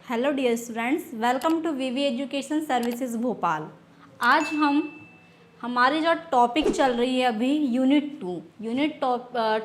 Hello dear students, welcome to VV education services Bhopal. आज हमारी जो टॉपिक चल रही है अभी यूनिट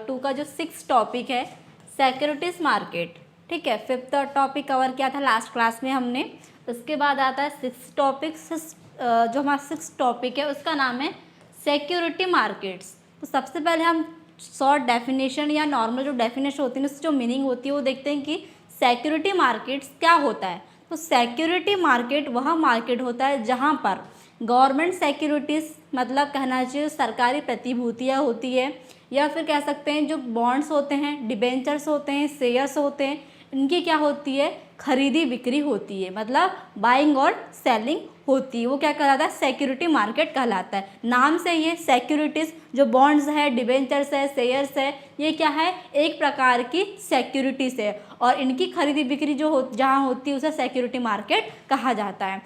टू का जो 6 टॉपिक है सिक्योरिटीज़ मार्केट। ठीक है, 5th टॉपिक कवर किया था लास्ट क्लास में हमने। उसके बाद आता है 6th टॉपिक। जो हमारा 6th टॉपिक है उसका नाम है सिक्योरिटी मार्केट्स। तो सबसे पहले हम शॉर्ट डेफिनेशन या नॉर्मल जो डेफिनेशन होती है उसकी जो मीनिंग होती है वो देखते हैं कि सिक्योरिटी मार्केट्स क्या होता है। तो सिक्योरिटी मार्केट वह मार्केट होता है जहां पर गवर्नमेंट सिक्योरिटीज़, मतलब कहना चाहिए सरकारी प्रतिभूतियाँ होती है, या फिर कह सकते हैं जो बॉन्ड्स होते हैं, डिबेंचर्स होते हैं, शेयर्स होते हैं, इनकी क्या होती है, खरीदी बिक्री होती है, मतलब बाइंग और सेलिंग होती है। वो क्या कहलाता है, सिक्योरिटी मार्केट कहलाता है। नाम से ये सिक्योरिटीज़ जो बॉन्ड्स है, डिबेंचर्स है, शेयर्स है, ये क्या है, एक प्रकार की सिक्योरिटीज़ है और इनकी खरीदी बिक्री जहाँ होती है उसे सिक्योरिटी मार्केट कहा जाता है।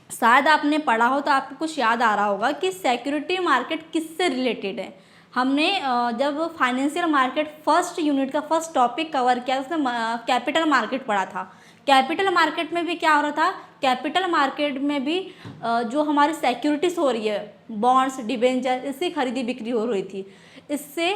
शायद आपने पढ़ा हो तो आपको कुछ याद आ रहा होगा कि सिक्योरिटी मार्केट किससे रिलेटेड है। हमने जब फाइनेंशियल मार्केट फर्स्ट यूनिट का फर्स्ट टॉपिक कवर किया उसमें कैपिटल मार्केट पढ़ा था। कैपिटल मार्केट में भी क्या हो रहा था, कैपिटल मार्केट में भी जो हमारी सिक्योरिटीज़ हो रही है, बॉन्ड्स, डिबेंचर, इसकी खरीदी बिक्री हो रही थी। इससे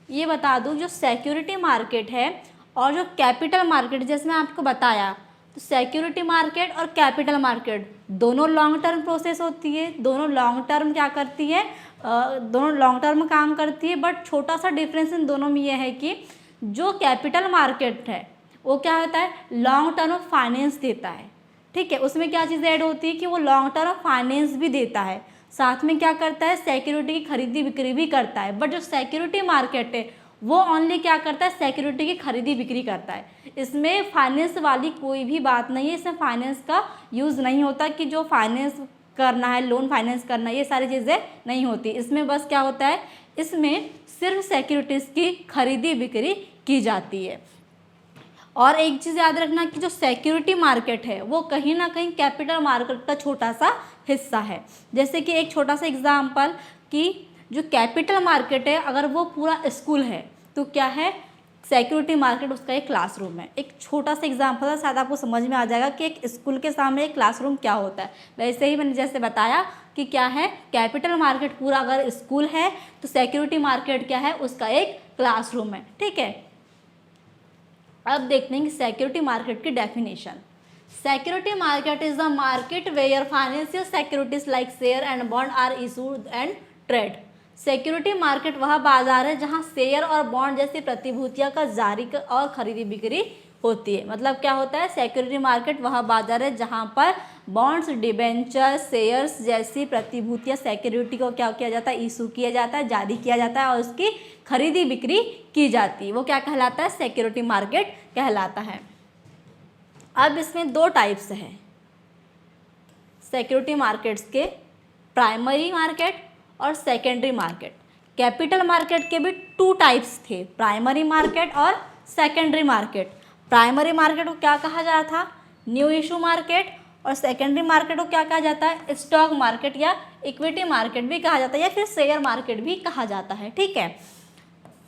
ये बता दूं, जो सिक्योरिटी मार्केट है और जो कैपिटल मार्केट, जैसे मैं आपको बताया, तो सिक्योरिटी मार्केट और कैपिटल मार्केट दोनों लॉन्ग टर्म प्रोसेस होती है, दोनों लॉन्ग टर्म क्या करती है, दोनों लॉन्ग टर्म काम करती है। बट छोटा सा डिफरेंस इन दोनों में ये है कि जो कैपिटल मार्केट है वो क्या होता है, लॉन्ग टर्म फाइनेंस देता है। ठीक है, उसमें क्या चीज़ ऐड होती है कि वो लॉन्ग टर्म फाइनेंस भी देता है, साथ में क्या करता है, सिक्योरिटी की खरीदी बिक्री भी करता है। बट जो सिक्योरिटी मार्केट है वो ओनली क्या करता है, सिक्योरिटी की खरीदी बिक्री करता है। इसमें फाइनेंस वाली कोई भी बात नहीं है, इसमें फाइनेंस का यूज़ नहीं होता कि जो फाइनेंस करना है, लोन फाइनेंस करना है, ये सारी चीज़ें नहीं होती। इसमें बस क्या होता है, इसमें सिर्फ सिक्योरिटीज़ की खरीदी बिक्री की जाती है। और एक चीज़ याद रखना कि जो सिक्योरिटी मार्केट है वो कहीं ना कहीं कैपिटल मार्केट का छोटा सा हिस्सा है। जैसे कि एक छोटा सा एग्जांपल कि जो कैपिटल मार्केट है अगर वो पूरा स्कूल है तो क्या है, सिक्योरिटी मार्केट उसका एक क्लासरूम है। एक छोटा सा एग्जांपल है, शायद आपको समझ में आ जाएगा कि एक स्कूल के सामने एक क्लासरूम क्या होता है। वैसे ही मैंने जैसे बताया कि क्या है, कैपिटल मार्केट पूरा अगर स्कूल है तो सिक्योरिटी मार्केट क्या है, उसका एक क्लासरूम है। ठीक है, अब देखते हैं कि सिक्योरिटी मार्केट की definition. Security market is the market where financial securities like share and bond are issued and trade. Security market वह बाजार है जहां शेयर और बॉन्ड जैसी प्रतिभूतियां का जारी और खरीदी बिक्री होती है। मतलब क्या होता है, सिक्योरिटी मार्केट वह बाजार है जहां पर बॉन्ड्स, डिबेंचर, शेयर्स जैसी प्रतिभूतियां, सिक्योरिटी को क्या किया जाता है, इशू किया जाता है, जारी किया जाता है और उसकी खरीदी बिक्री की जाती है। वो क्या कहलाता है, सिक्योरिटी मार्केट कहलाता है। अब इसमें 2 टाइप्स हैं सिक्योरिटी मार्केट्स के, प्राइमरी मार्केट और सेकेंडरी मार्केट। कैपिटल मार्केट के भी 2 टाइप्स थे, प्राइमरी मार्केट और सेकेंडरी मार्केट। प्राइमरी मार्केट को क्या कहा जाता था, न्यू इशू मार्केट, और सेकेंडरी मार्केट को क्या कहा जाता है, स्टॉक मार्केट या इक्विटी मार्केट भी कहा जाता है, या फिर शेयर मार्केट भी कहा जाता है। ठीक है,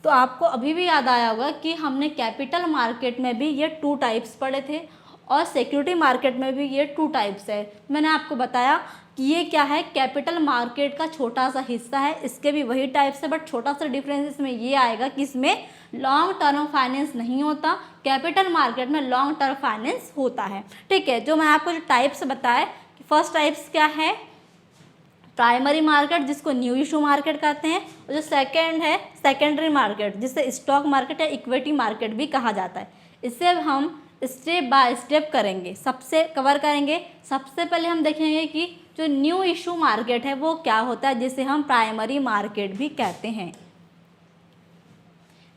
तो आपको अभी भी याद आया होगा कि हमने कैपिटल मार्केट में भी ये 2 टाइप्स पढ़े थे और सिक्योरिटी मार्केट में भी ये 2 टाइप्स है। मैंने आपको बताया कि ये क्या है, कैपिटल मार्केट का छोटा सा हिस्सा है, इसके भी वही टाइप्स है, बट छोटा सा डिफरेंस इसमें ये आएगा कि इसमें लॉन्ग टर्म फाइनेंस नहीं होता, कैपिटल मार्केट में लॉन्ग टर्म फाइनेंस होता है। ठीक है, जो मैं आपको जो टाइप्स बताए, फर्स्ट टाइप्स क्या है, प्राइमरी मार्केट जिसको न्यू इशू मार्केट कहते हैं, और जो सेकेंड है सेकेंडरी मार्केट जिसे स्टॉक मार्केट या इक्विटी मार्केट भी कहा जाता है। इसे हम स्टेप बाय स्टेप करेंगे, सबसे कवर करेंगे। सबसे पहले हम देखेंगे कि जो न्यू इशू मार्केट है वो क्या होता है, जिसे हम प्राइमरी मार्केट भी कहते हैं।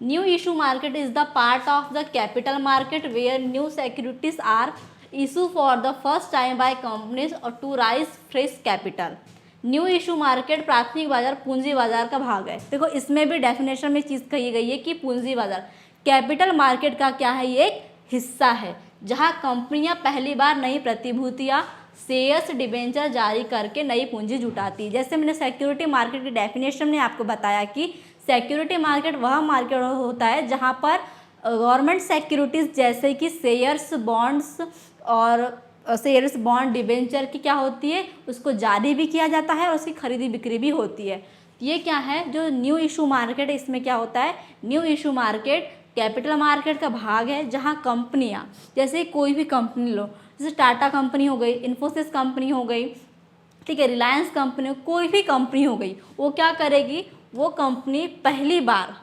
New issue market is the part of the capital market where new securities are issue for the first time by companies और to raise fresh capital. New issue market प्राथमिक बाजार, पूंजी बाजार का भाग है। देखो इसमें भी डेफिनेशन में चीज़ कही गई है कि पूंजी बाजार कैपिटल मार्केट का क्या है, ये एक हिस्सा है जहां कंपनियां पहली बार नई प्रतिभूतियां, शेयर्स, डिबेंचर जारी करके नई पूंजी जुटाती है। जैसे मैंने सिक्योरिटी मार्केट की डेफिनेशन में आपको बताया कि सिक्योरिटी मार्केट वह मार्केट होता है जहां पर गवर्नमेंट सिक्योरिटीज़ जैसे कि शेयर्स, बॉन्ड्स और शेयर्स, बॉन्ड, डिबेंचर की क्या होती है, उसको जारी भी किया जाता है और उसकी खरीदी बिक्री भी होती है। ये क्या है, जो न्यू इशू मार्केट है, इसमें क्या होता है, new issue market capital market का भाग है जहां कंपनियां, जैसे कोई भी कंपनी लो, जैसे टाटा कंपनी हो गई, इन्फोसिस कंपनी हो गई, ठीक है, रिलायंस कंपनी, कोई भी कंपनी हो गई, वो क्या करेगी, वो कंपनी पहली बार,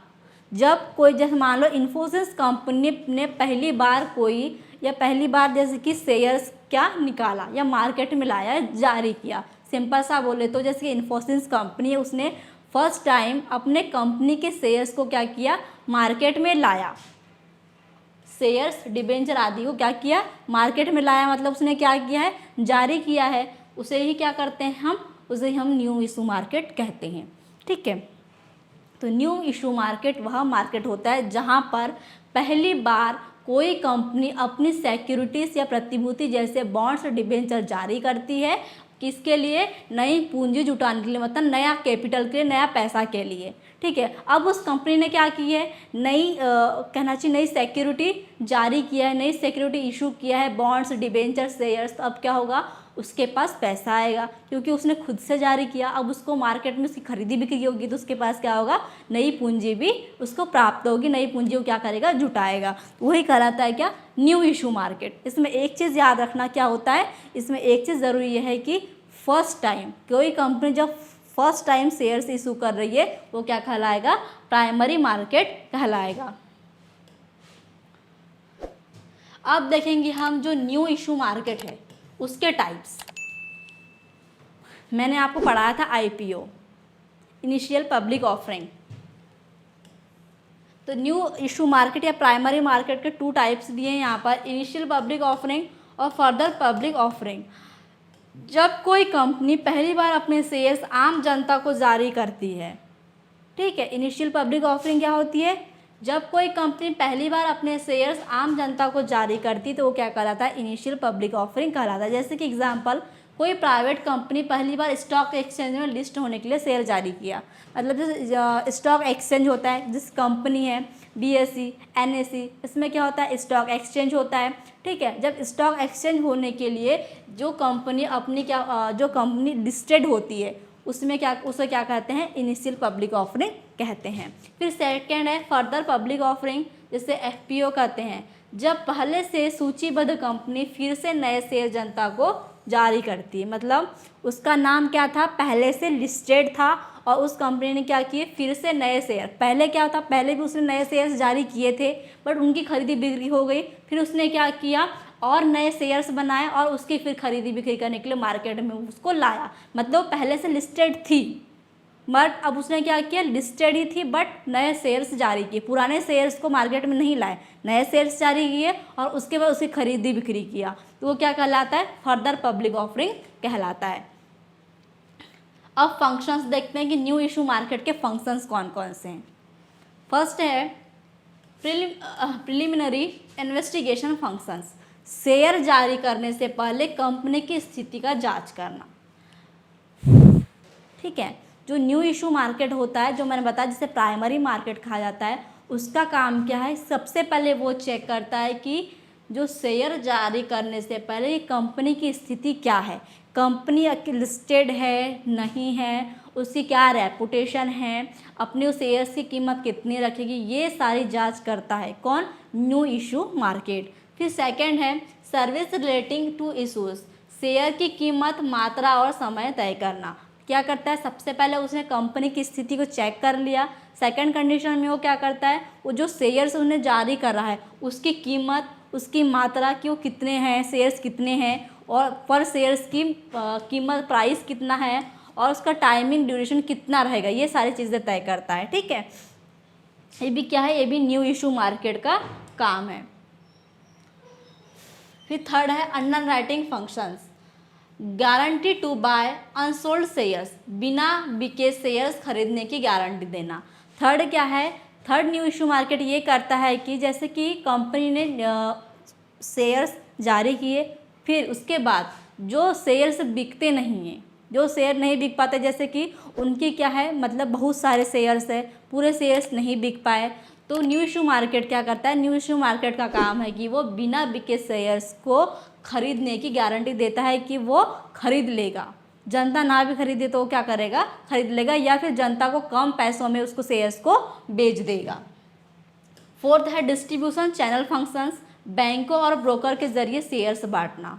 जब कोई, जैसे मान लो इन्फोसिस कंपनी ने पहली बार कोई, या पहली बार जैसे कि शेयर्स क्या निकाला या मार्केट में लाया, जारी किया, सिंपल सा बोले तो जैसे कि इन्फोसिस कंपनी है, उसने फर्स्ट टाइम अपने कंपनी के शेयर्स को क्या किया, मार्केट में लाया, शेयर्स, डिबेंचर आदि को क्या किया, मार्केट में लाया, मतलब उसने क्या किया है, जारी किया है, उसे ही क्या करते हैं हम, उसे हम न्यू इशू मार्केट कहते हैं। ठीक है, तो न्यू इशू मार्केट वह मार्केट होता है जहां पर पहली बार कोई कंपनी अपनी सिक्योरिटीज या प्रतिभूति जैसे बॉन्ड्स और डिबेंचर जारी करती है, किसके लिए, नई पूंजी जुटाने के लिए, मतलब नया कैपिटल के लिए, नया पैसा के लिए। ठीक है, अब उस कंपनी ने क्या की है, नई कहना चाहिए नई सिक्योरिटी जारी किया है, नई सिक्योरिटी इशू किया है, बॉन्ड्स, डिबेंचर, शेयर्स, तो अब क्या होगा, उसके पास पैसा आएगा क्योंकि उसने खुद से जारी किया, अब उसको मार्केट में उसकी खरीदी बिक्री होगी तो उसके पास क्या होगा, नई पूंजी भी उसको प्राप्त होगी, नई पूंजी को क्या करेगा, जुटाएगा, वही कहलाता है क्या, न्यू इशू मार्केट। इसमें एक चीज़ याद रखना क्या होता है, इसमें एक चीज़ ज़रूरी है कि फर्स्ट टाइम कोई कंपनी जब फर्स्ट टाइम शेयर्स इशू कर रही है वो क्या कहलाएगा, प्राइमरी मार्केट कहलाएगा। अब देखेंगे हम जो न्यू इशू मार्केट है उसके टाइप्स। मैंने आपको पढ़ाया था आईपीओ, इनिशियल पब्लिक ऑफरिंग। तो न्यू इशू मार्केट या प्राइमरी मार्केट के 2 टाइप्स दिए हैं यहाँ पर, इनिशियल पब्लिक ऑफरिंग और फर्दर पब्लिक ऑफरिंग। जब कोई कंपनी पहली बार अपने शेयर्स आम जनता को जारी करती है, ठीक है, इनिशियल पब्लिक ऑफरिंग क्या होती है, जब कोई कंपनी पहली बार अपने शेयर्स आम जनता को जारी करती तो वो क्या कहलाता है, इनिशियल पब्लिक ऑफरिंग कहलाता है। जैसे कि एग्जांपल, कोई प्राइवेट कंपनी पहली बार स्टॉक एक्सचेंज में लिस्ट होने के लिए शेयर जारी किया, मतलब जैसे स्टॉक एक्सचेंज होता है, जिस कंपनी है बीएसई, एनएसई, इसमें क्या होता है, स्टॉक एक्सचेंज होता है। ठीक है, जब स्टॉक एक्सचेंज होने के लिए जो कंपनी अपनी जो कंपनी लिस्टेड होती है उसमें क्या, उसे क्या कहते हैं, इनिशियल पब्लिक ऑफरिंग कहते हैं। फिर सेकंड है फर्दर पब्लिक ऑफरिंग, जिसे एफपीओ कहते हैं, जब पहले से सूचीबद्ध कंपनी फिर से नए शेयर जनता को जारी करती है, मतलब उसका नाम क्या था, पहले से लिस्टेड था और उस कंपनी ने क्या किए, फिर से नए शेयर, पहले क्या था, पहले भी उसने नए शेयर्स जारी किए थे बट उनकी खरीदी बिक्री हो गई, फिर उसने क्या किया और नए शेयर्स बनाए और उसकी फिर खरीदी बिक्री करने के लिए मार्केट में उसको लाया, मतलब पहले से लिस्टेड थी बट अब उसने क्या किया, लिस्टेड ही थी बट नए शेयर्स जारी किए, पुराने शेयर्स को मार्केट में नहीं लाए, नए शेयर्स जारी किए और उसके बाद उसकी खरीदी बिक्री किया, तो वो क्या कहलाता है, फर्दर पब्लिक ऑफरिंग कहलाता है। अब फंक्शंस देखते हैं कि न्यू इशू मार्केट के फंक्शंस कौन कौन से हैं। फर्स्ट है प्रिलिमिनरी इन्वेस्टिगेशन फंक्शंस, शेयर जारी करने से पहले कंपनी की स्थिति का जांच करना। ठीक है, जो न्यू इशू मार्केट होता है, जो मैंने बताया जिसे प्राइमरी मार्केट कहा जाता है, उसका काम क्या है, सबसे पहले वो चेक करता है कि जो शेयर जारी करने से पहले कंपनी की स्थिति क्या है, कंपनी लिस्टेड है नहीं है, उसकी क्या रेपुटेशन है, अपने उस शेयर्स की कीमत कितनी रखेगी, ये सारी जांच करता है कौन, न्यू इशू मार्केट। फिर सेकंड है service relating to issues, share की कीमत, मात्रा और समय तय करना। क्या करता है, सबसे पहले उसने कंपनी की स्थिति को चेक कर लिया, सेकंड कंडीशन में वो क्या करता है, वो जो शेयर्स उन्हें जारी कर रहा है उसकी कीमत, उसकी मात्रा कि वो कितने हैं, शेयर्स कितने हैं और पर शेयर्स की कीमत, प्राइस कितना है और उसका टाइमिंग ड्यूरेशन कितना रहेगा, ये सारी चीज़ें तय करता है। ठीक है, ये भी क्या है, ये भी न्यू इशू मार्केट का काम है। फिर थर्ड है underwriting functions, guarantee to buy unsold shares, बिना बिके शेयर्स खरीदने की गारंटी देना। थर्ड क्या है, थर्ड न्यू इशू मार्केट ये करता है कि जैसे कि कंपनी ने शेयर्स जारी किए, फिर उसके बाद जो शेयर्स बिकते नहीं हैं, जो शेयर नहीं बिक पाते, जैसे कि उनकी क्या है, मतलब बहुत सारे शेयर्स है, पूरे शेयर्स नहीं बिक पाए, तो न्यू इशू मार्केट क्या करता है, न्यू इशू मार्केट का काम है कि वो बिना बिके शेयर्स को खरीदने की गारंटी देता है कि वो खरीद लेगा। जनता ना भी खरीदे तो वो क्या करेगा, खरीद लेगा, या फिर जनता को कम पैसों में उसको शेयर्स को बेच देगा। फोर्थ है डिस्ट्रीब्यूशन चैनल फंक्शंस, बैंकों और ब्रोकर के जरिए शेयर्स बांटना।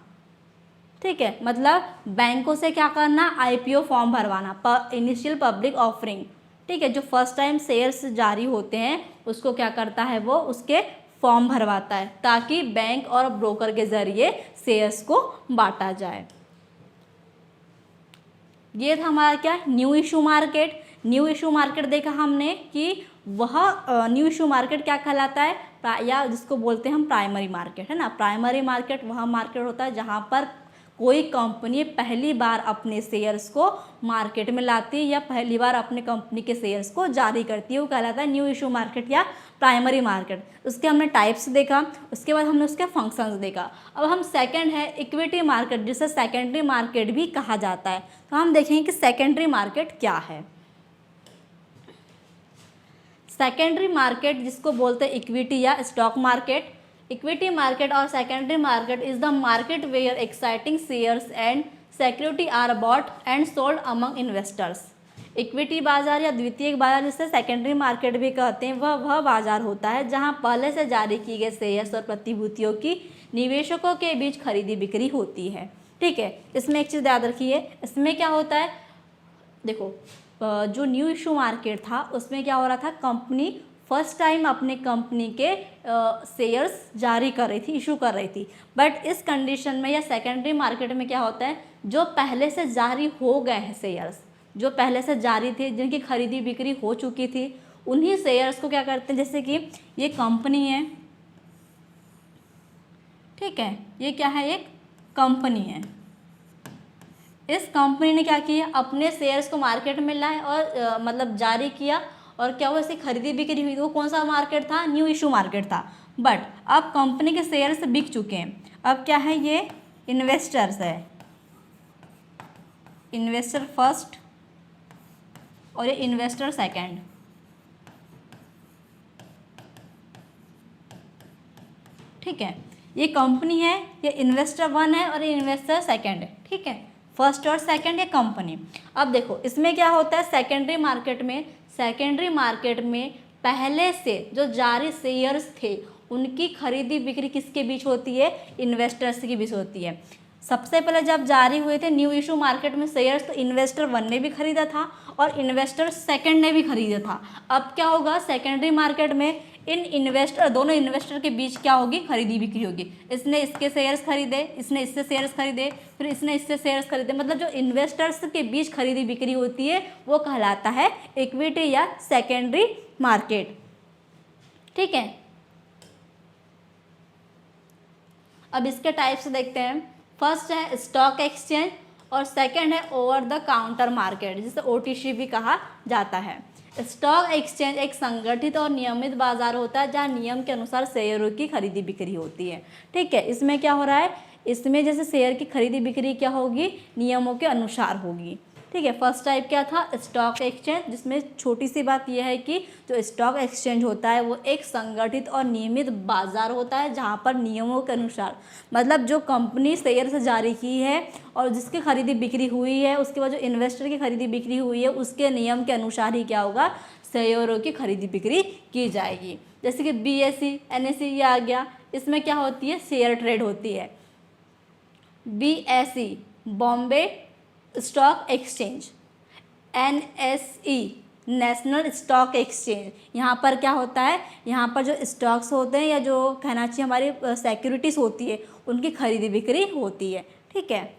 ठीक है, मतलब बैंकों से क्या करना, आईपीओ फॉर्म भरवाना, इनिशियल पब्लिक ऑफरिंग। ठीक है, जो फर्स्ट टाइम शेयर्स जारी होते हैं उसको क्या करता है, वो उसके फॉर्म भरवाता है ताकि बैंक और ब्रोकर के जरिए शेयर्स को बांटा जाए। ये था हमारा क्या, new issue market. New issue market देखा हमने कि वह न्यू इशू मार्केट क्या कहलाता है, या जिसको बोलते हैं हम प्राइमरी मार्केट, है ना। प्राइमरी मार्केट वह मार्केट होता है जहाँ पर कोई कंपनी पहली बार अपने शेयर्स को मार्केट में लाती है या पहली बार अपने कंपनी के शेयर्स को जारी करती है, वो कहलाता है न्यू इशू मार्केट या प्राइमरी मार्केट। उसके हमने टाइप्स देखा, उसके बाद हमने उसके फंक्शंस देखा। अब हम सेकंड है इक्विटी मार्केट, जिसे सेकेंडरी मार्केट भी कहा जाता है। तो हम देखेंगे कि सेकेंडरी मार्केट क्या है। सेकेंडरी मार्केट जिसको बोलते हैं इक्विटी या स्टॉक मार्केट। इक्विटी मार्केट और secondary market is the market where exciting shares and security are bought and sold among investors. Equity बाजार या द्वितीयक बाजार जिसे सेकेंडरी मार्केट भी कहते हैं, वह बाजार होता है जहां पहले से जारी किए गए शेयर्स और प्रतिभूतियों की निवेशकों के बीच खरीदी बिक्री होती है। ठीक है, इसमें एक चीज़ याद रखिए, इसमें क्या होता है, देखो जो न्यू इशू मार्केट था उसमें क्या हो रहा था, कंपनी फर्स्ट टाइम अपने कंपनी के शेयर्स जारी कर रही थी, इशू कर रही थी। बट इस कंडीशन में या सेकेंडरी मार्केट में क्या होता है, जो पहले से जारी हो गए हैं शेयर्स, जो पहले से जारी थे, जिनकी खरीदी बिक्री हो चुकी थी, उन्हीं शेयर्स को क्या करते हैं, जैसे कि ये कंपनी है, ठीक है, ये क्या है, एक कंपनी है। इस कंपनी ने क्या किया, अपने शेयर्स को मार्केट में लाए और मतलब जारी किया, और क्या हुआ, इसकी खरीदी बिक्री हुई। तो वो कौन सा मार्केट था, न्यू इशू मार्केट था। बट अब कंपनी के शेयर्स बिक चुके हैं, अब क्या है, ये इन्वेस्टर्स है, इन्वेस्टर फर्स्ट और ये इन्वेस्टर सेकंड। ठीक है, ये कंपनी है, ये इन्वेस्टर वन है और ये इन्वेस्टर सेकंड है। ठीक है, फर्स्ट और सेकंड ये कंपनी। अब देखो इसमें क्या होता है, सेकेंडरी मार्केट में पहले से जो जारी शेयर्स थे उनकी खरीदी बिक्री किसके बीच होती है, इन्वेस्टर्स के बीच होती है। सबसे पहले जब जारी हुए थे न्यू इशू मार्केट में शेयर्स, तो इन्वेस्टर वन ने भी खरीदा था और इन्वेस्टर सेकंड ने भी खरीदा था। अब क्या होगा, सेकेंडरी मार्केट में दोनों इन्वेस्टर के बीच क्या होगी, खरीदी बिक्री होगी। इसने इसके शेयर्स खरीदे, इसने इससे शेयर्स खरीदे, फिर इसने इससे शेयर्स खरीदे, मतलब जो इन्वेस्टर्स के बीच खरीदी बिक्री होती है वो कहलाता है इक्विटी या सेकेंडरी मार्केट। ठीक है, अब इसके टाइप्स देखते हैं। फर्स्ट है स्टॉक एक्सचेंज और सेकंड है ओवर द काउंटर मार्केट, जिसे OTC भी कहा जाता है। स्टॉक एक्सचेंज एक संगठित और नियमित बाजार होता है जहां नियम के अनुसार शेयरों की खरीदी बिक्री होती है। ठीक है, इसमें क्या हो रहा है, इसमें जैसे शेयर की खरीदी बिक्री क्या होगी, नियमों के अनुसार होगी। ठीक है, फर्स्ट टाइप क्या था, स्टॉक एक्सचेंज, जिसमें छोटी सी बात यह है कि जो स्टॉक एक्सचेंज होता है वो एक संगठित और नियमित बाजार होता है जहां पर नियमों के अनुसार, मतलब जो कंपनी शेयर से जारी की है और जिसकी खरीदी बिक्री हुई है, उसके बाद जो इन्वेस्टर की खरीदी बिक्री हुई है, उसके नियम के अनुसार ही क्या होगा, शेयरों की खरीदी बिक्री की जाएगी। जैसे कि BSE NSE ये आ गया, इसमें क्या होती है, शेयर ट्रेड होती है। BSE Bombay stock exchange, NSE national stock exchange, यहाँ पर क्या होता है, यहाँ पर जो स्टॉक्स होते हैं या जो कहना चाहिए हमारी सिक्योरिटीज़ होती है उनकी खरीदी बिक्री होती है। ठीक है,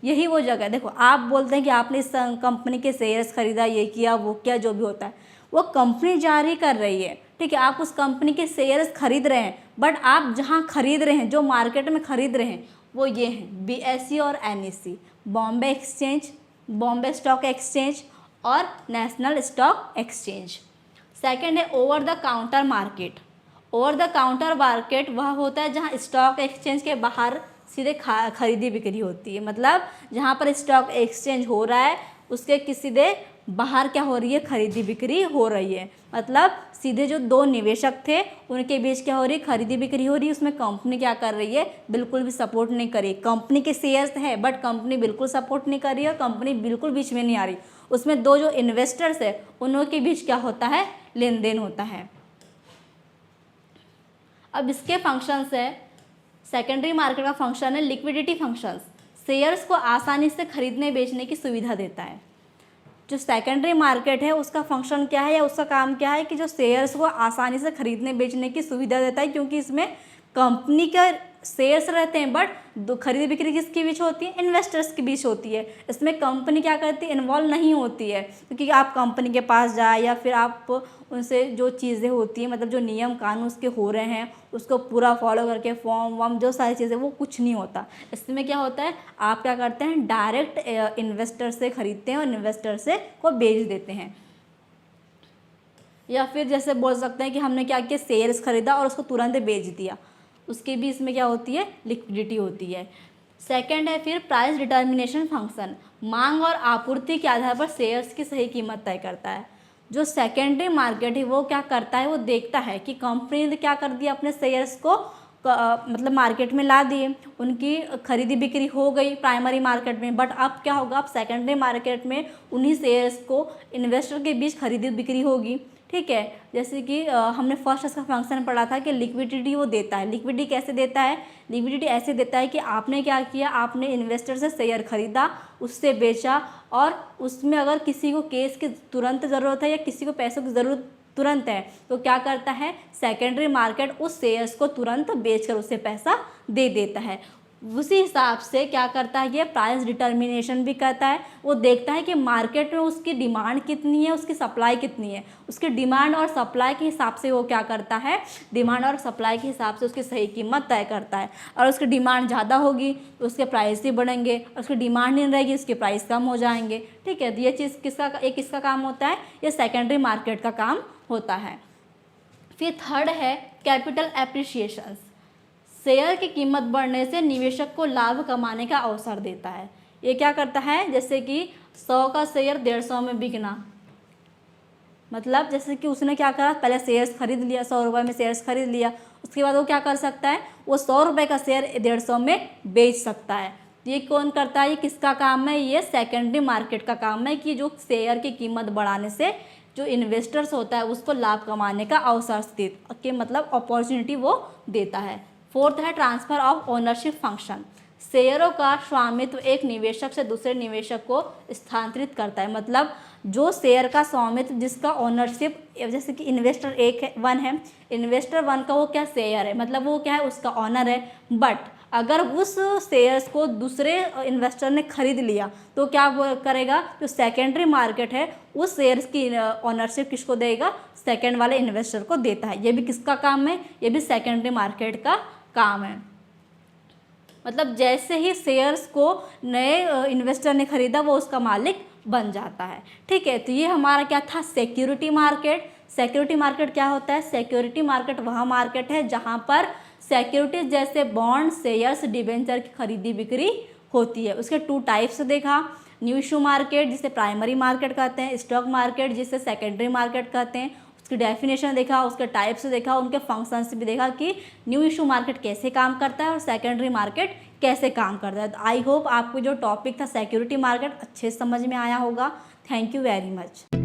यही वो जगह है। देखो आप बोलते हैं कि आपने इस कंपनी के शेयर्स खरीदा, ये किया वो किया, जो भी होता है वो कंपनी जारी कर रही है। ठीक है, आप उस कंपनी के शेयर्स खरीद रहे हैं, बट आप जहाँ खरीद रहे हैं, जो मार्केट में खरीद रहे हैं, वो ये हैं BSE और NSE, Bombay exchange, Bombay stock exchange और नेशनल स्टॉक एक्सचेंज। सेकंड है over the counter market. Over the counter market वह होता है जहां स्टॉक एक्सचेंज के बाहर सीधे खरीदी बिक्री होती है, मतलब जहां पर स्टॉक एक्सचेंज हो रहा है उसके सीधे बाहर क्या हो रही है, खरीदी बिक्री हो रही है। मतलब सीधे जो दो निवेशक थे उनके बीच क्या हो रही है, खरीदी बिक्री हो रही है। उसमें कंपनी क्या कर रही है, बिल्कुल भी सपोर्ट नहीं कर रही। कंपनी के शेयर्स है बट कंपनी बिल्कुल सपोर्ट नहीं कर रही है और कंपनी बिल्कुल बीच में नहीं आ रही। उसमें दो जो इन्वेस्टर्स है उनों के बीच क्या होता है, लेन देन होता है। अब इसके फंक्शंस है, सेकेंडरी मार्केट का फंक्शन है लिक्विडिटी फंक्शंस। शेयर्स को आसानी से खरीदने बेचने की सुविधा देता है। जो सेकेंडरी मार्केट है उसका फंक्शन क्या है या उसका काम क्या है कि जो शेयर्स को आसानी से खरीदने बेचने की सुविधा देता है, क्योंकि इसमें कंपनी का शेयर्स रहते हैं बट खरीदी बिक्री किसके बीच होती है, इन्वेस्टर्स के बीच होती है। इसमें कंपनी क्या करती है, इन्वॉल्व नहीं होती है, क्योंकि आप कंपनी के पास जाए या फिर आप उनसे जो चीज़ें होती हैं, मतलब जो नियम कानून उसके हो रहे हैं उसको पूरा फॉलो करके फॉर्म वॉर्म जो सारी चीज़ें, वो कुछ नहीं होता। इसमें क्या होता है, आप क्या करते हैं, डायरेक्ट इन्वेस्टर से खरीदते हैं और इन्वेस्टर से को बेच देते हैं। या फिर जैसे बोल सकते हैं कि हमने क्या किया, शेयर्स खरीदा और उसको तुरंत बेच दिया, उसके भी इसमें क्या होती है, लिक्विडिटी होती है। सेकंड है फिर प्राइस डिटर्मिनेशन फंक्शन। मांग और आपूर्ति के आधार पर शेयर्स की सही कीमत तय करता है। जो सेकेंडरी मार्केट है वो क्या करता है, वो देखता है कि कंपनी ने क्या कर दिया, अपने शेयर्स को मतलब मार्केट में ला दिए, उनकी खरीदी बिक्री हो गई प्राइमरी मार्केट में। बट अब क्या होगा, अब सेकेंडरी मार्केट में उन्हीं शेयर्स को इन्वेस्टर के बीच खरीदी बिक्री होगी। ठीक है, जैसे कि हमने फर्स्ट इसका फंक्शन पढ़ा था कि लिक्विडिटी वो देता है। लिक्विडिटी कैसे देता है, लिक्विडिटी ऐसे देता है कि आपने क्या किया, आपने इन्वेस्टर से शेयर खरीदा, उससे बेचा, और उसमें अगर किसी को केस की तुरंत ज़रूरत है या किसी को पैसों की ज़रूरत तुरंत है तो क्या करता है, सेकेंडरी मार्केट उस शेयर्स को तुरंत बेचकर उसे पैसा दे देता है। उसी हिसाब से क्या करता है, ये प्राइस डिटर्मिनेशन भी करता है। वो देखता है कि मार्केट में उसकी डिमांड कितनी है, उसकी सप्लाई कितनी है। उसकी डिमांड और सप्लाई के हिसाब से वो क्या करता है, डिमांड और सप्लाई के हिसाब से उसकी सही कीमत तय करता है। और उसकी डिमांड ज़्यादा होगी तो उसके प्राइस भी बढ़ेंगे, और उसकी डिमांड नहीं रहेगी उसके प्राइस कम हो जाएंगे। ठीक है, तो ये चीज़ किसका काम होता है, ये सेकेंडरी मार्केट का काम होता है। फिर थर्ड है कैपिटल एप्रिसिएशन। शेयर की कीमत बढ़ने से निवेशक को लाभ कमाने का अवसर देता है। ये क्या करता है, जैसे कि 100 का शेयर 150 में बिकना, मतलब जैसे कि उसने क्या करा, पहले शेयर्स खरीद लिया, 100 रुपये में शेयर्स खरीद लिया, उसके बाद वो क्या कर सकता है, वो 100 रुपये का शेयर 150 में बेच सकता है। ये कौन करता है, ये किसका काम है, ये सेकेंडरी मार्केट का काम है कि जो शेयर की कीमत बढ़ाने से जो इन्वेस्टर्स होता है उसको लाभ कमाने का अवसर के मतलब अपॉर्चुनिटी वो देता है। फोर्थ है ट्रांसफ़र ऑफ ओनरशिप फंक्शन। शेयरों का स्वामित्व एक निवेशक से दूसरे निवेशक को स्थानांतरित करता है। मतलब जो शेयर का स्वामित्व, जिसका ओनरशिप, जैसे कि इन्वेस्टर वन है, इन्वेस्टर वन का वो क्या शेयर है, मतलब वो क्या है, उसका ऑनर है। बट अगर उस शेयर्स को दूसरे इन्वेस्टर ने खरीद लिया तो क्या वो करेगा, जो सेकेंडरी मार्केट है उस शेयर्स की ऑनरशिप किसको देगा, सेकेंड वाले इन्वेस्टर को देता है। ये भी किसका काम है, ये भी सेकेंडरी मार्केट का काम है। मतलब जैसे ही शेयर्स को नए इन्वेस्टर ने खरीदा वो उसका मालिक बन जाता है। ठीक है, तो ये हमारा क्या था, सिक्योरिटी मार्केट। सिक्योरिटी मार्केट क्या होता है, सिक्योरिटी मार्केट वह मार्केट है जहां पर सिक्योरिटीज जैसे बॉन्ड, शेयर्स, डिबेंचर की खरीदी बिक्री होती है। उसके 2 टाइप्स देखा, न्यू इशू मार्केट जिसे प्राइमरी मार्केट कहते हैं, स्टॉक मार्केट जिसे सेकेंडरी मार्केट कहते हैं। उसकी डेफिनेशन देखा, उसके टाइप्स देखा, उनके फंक्शंस भी देखा कि न्यू इशू मार्केट कैसे काम करता है और सेकेंडरी मार्केट कैसे काम करता है। तो आई होप आपको जो टॉपिक था सिक्योरिटी मार्केट अच्छे से समझ में आया होगा। Thank you very much.